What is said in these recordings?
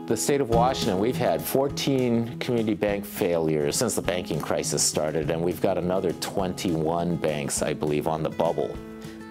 The state of Washington, we've had 14 community bank failures since the banking crisis started, and we've got another 21 banks, I believe, on the bubble.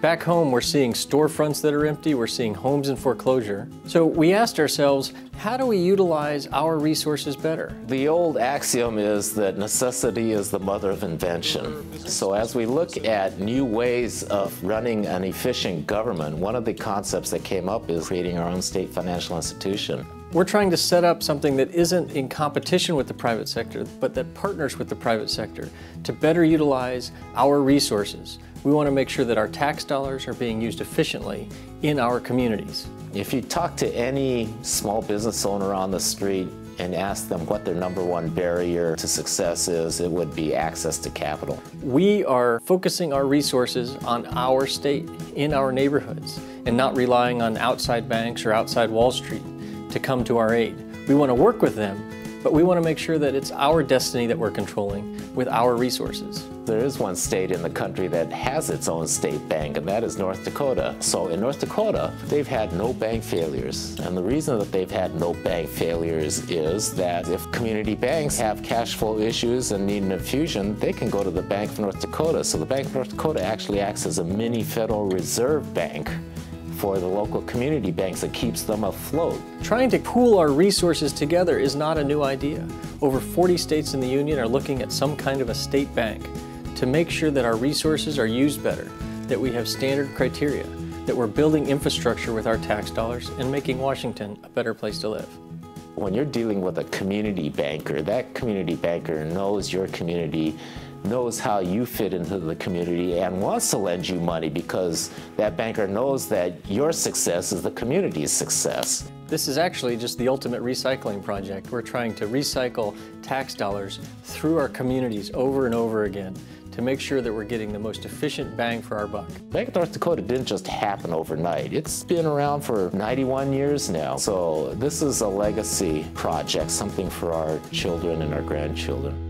Back home, we're seeing storefronts that are empty, we're seeing homes in foreclosure. So we asked ourselves, how do we utilize our resources better? The old axiom is that necessity is the mother of invention. So as we look at new ways of running an efficient government, one of the concepts that came up is creating our own state financial institution. We're trying to set up something that isn't in competition with the private sector, but that partners with the private sector to better utilize our resources. We want to make sure that our tax dollars are being used efficiently in our communities. If you talk to any small business owner on the street and ask them what their #1 barrier to success is, it would be access to capital. We are focusing our resources on our state, in our neighborhoods, and not relying on outside banks or outside Wall Street to come to our aid. We want to work with them, but we want to make sure that it's our destiny that we're controlling with our resources. There is one state in the country that has its own state bank, and that is North Dakota. So in North Dakota, they've had no bank failures. And the reason that they've had no bank failures is that if community banks have cash flow issues and need an infusion, they can go to the Bank of North Dakota. So the Bank of North Dakota actually acts as a mini Federal Reserve Bank for the local community banks that keeps them afloat. Trying to pool our resources together is not a new idea. Over 40 states in the Union are looking at some kind of a state bank to make sure that our resources are used better, that we have standard criteria, that we're building infrastructure with our tax dollars and making Washington a better place to live. When you're dealing with a community banker, that community banker knows your community, knows how you fit into the community, and wants to lend you money because that banker knows that your success is the community's success. This is actually just the ultimate recycling project. We're trying to recycle tax dollars through our communities over and over again to make sure that we're getting the most efficient bang for our buck. Bank of North Dakota didn't just happen overnight. It's been around for 91 years now. So this is a legacy project, something for our children and our grandchildren.